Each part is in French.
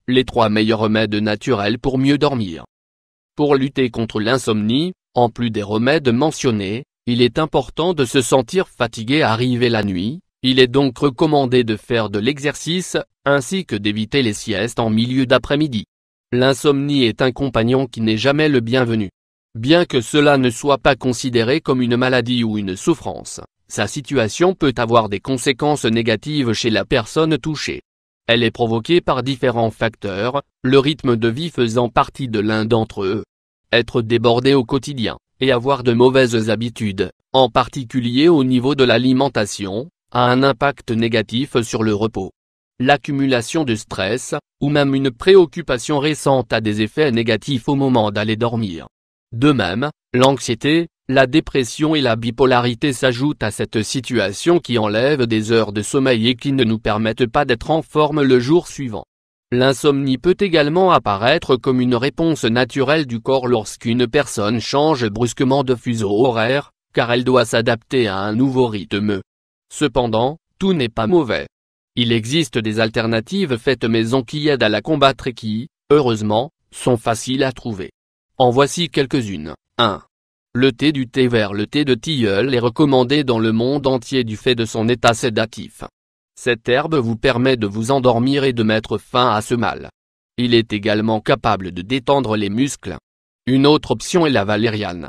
Les 3 meilleurs remèdes naturels pour mieux dormir. Pour lutter contre l'insomnie, en plus des remèdes mentionnés, il est important de se sentir fatigué arrivé la nuit. Il est donc recommandé de faire de l'exercice, ainsi que d'éviter les siestes en milieu d'après-midi. L'insomnie est un compagnon qui n'est jamais le bienvenu. Bien que cela ne soit pas considéré comme une maladie ou une souffrance, sa situation peut avoir des conséquences négatives chez la personne touchée. Elle est provoquée par différents facteurs, le rythme de vie faisant partie de l'un d'entre eux. Être débordé au quotidien, et avoir de mauvaises habitudes, en particulier au niveau de l'alimentation, a un impact négatif sur le repos. L'accumulation de stress, ou même une préoccupation récente a des effets négatifs au moment d'aller dormir. De même, l'anxiété, la dépression et la bipolarité s'ajoutent à cette situation qui enlève des heures de sommeil et qui ne nous permettent pas d'être en forme le jour suivant. L'insomnie peut également apparaître comme une réponse naturelle du corps lorsqu'une personne change brusquement de fuseau horaire, car elle doit s'adapter à un nouveau rythme. Cependant, tout n'est pas mauvais. Il existe des alternatives faites maison qui aident à la combattre et qui, heureusement, sont faciles à trouver. En voici quelques-unes. 1. Le thé du thé vert. Le thé de tilleul est recommandé dans le monde entier du fait de son état sédatif. Cette herbe vous permet de vous endormir et de mettre fin à ce mal. Il est également capable de détendre les muscles. Une autre option est la valériane.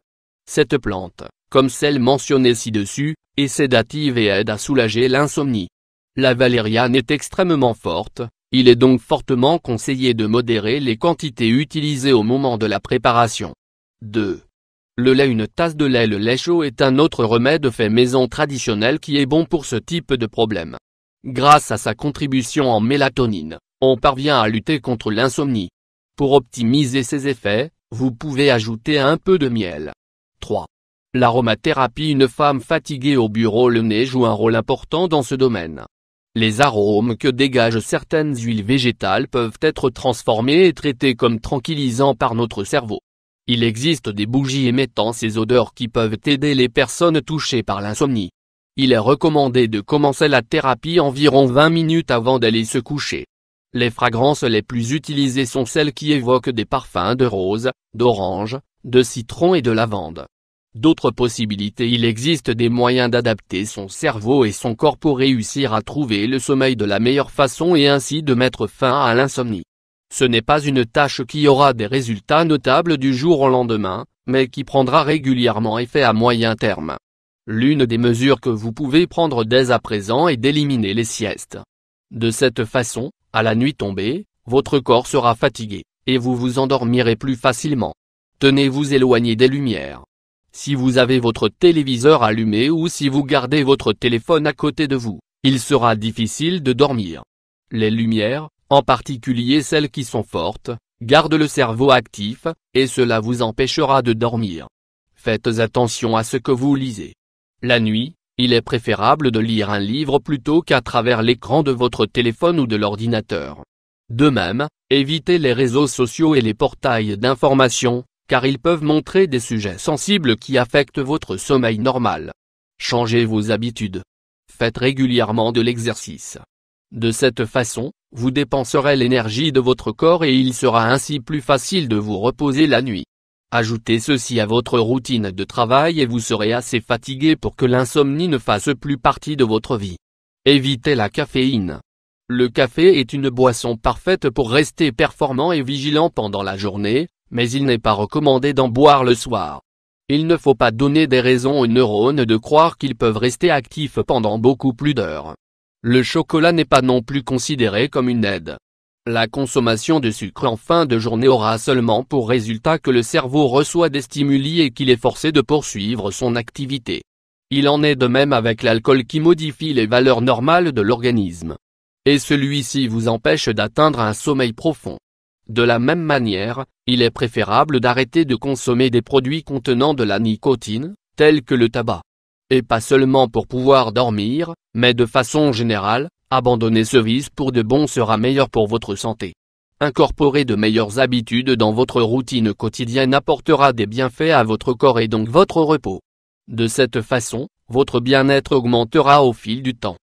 Cette plante, comme celle mentionnée ci-dessus, est sédative et aide à soulager l'insomnie. La valériane est extrêmement forte, il est donc fortement conseillé de modérer les quantités utilisées au moment de la préparation. 2. Le lait. Une tasse de lait. Le lait chaud est un autre remède fait maison traditionnel qui est bon pour ce type de problème. Grâce à sa contribution en mélatonine, on parvient à lutter contre l'insomnie. Pour optimiser ses effets, vous pouvez ajouter un peu de miel. 3. L'aromathérapie. Une femme fatiguée au bureau. Le nez joue un rôle important dans ce domaine. Les arômes que dégagent certaines huiles végétales peuvent être transformés et traités comme tranquillisants par notre cerveau. Il existe des bougies émettant ces odeurs qui peuvent aider les personnes touchées par l'insomnie. Il est recommandé de commencer la thérapie environ 20 minutes avant d'aller se coucher. Les fragrances les plus utilisées sont celles qui évoquent des parfums de rose, d'orange, de citron et de lavande. D'autres possibilités. Il existe des moyens d'adapter son cerveau et son corps pour réussir à trouver le sommeil de la meilleure façon et ainsi de mettre fin à l'insomnie. Ce n'est pas une tâche qui aura des résultats notables du jour au lendemain, mais qui prendra régulièrement effet à moyen terme. L'une des mesures que vous pouvez prendre dès à présent est d'éliminer les siestes. De cette façon, à la nuit tombée, votre corps sera fatigué, et vous vous endormirez plus facilement. Tenez-vous éloigné des lumières. Si vous avez votre téléviseur allumé ou si vous gardez votre téléphone à côté de vous, il sera difficile de dormir. Les lumières, en particulier celles qui sont fortes, gardent le cerveau actif, et cela vous empêchera de dormir. Faites attention à ce que vous lisez. La nuit, il est préférable de lire un livre plutôt qu'à travers l'écran de votre téléphone ou de l'ordinateur. De même, évitez les réseaux sociaux et les portails d'information, car ils peuvent montrer des sujets sensibles qui affectent votre sommeil normal. Changez vos habitudes. Faites régulièrement de l'exercice. De cette façon, vous dépenserez l'énergie de votre corps et il sera ainsi plus facile de vous reposer la nuit. Ajoutez ceci à votre routine de travail et vous serez assez fatigué pour que l'insomnie ne fasse plus partie de votre vie. Évitez la caféine. Le café est une boisson parfaite pour rester performant et vigilant pendant la journée, mais il n'est pas recommandé d'en boire le soir. Il ne faut pas donner des raisons aux neurones de croire qu'ils peuvent rester actifs pendant beaucoup plus d'heures. Le chocolat n'est pas non plus considéré comme une aide. La consommation de sucre en fin de journée aura seulement pour résultat que le cerveau reçoit des stimuli et qu'il est forcé de poursuivre son activité. Il en est de même avec l'alcool qui modifie les valeurs normales de l'organisme. Et celui-ci vous empêche d'atteindre un sommeil profond. De la même manière, il est préférable d'arrêter de consommer des produits contenant de la nicotine, tels que le tabac. Et pas seulement pour pouvoir dormir, mais de façon générale, abandonner ce vice pour de bon sera meilleur pour votre santé. Incorporer de meilleures habitudes dans votre routine quotidienne apportera des bienfaits à votre corps et donc votre repos. De cette façon, votre bien-être augmentera au fil du temps.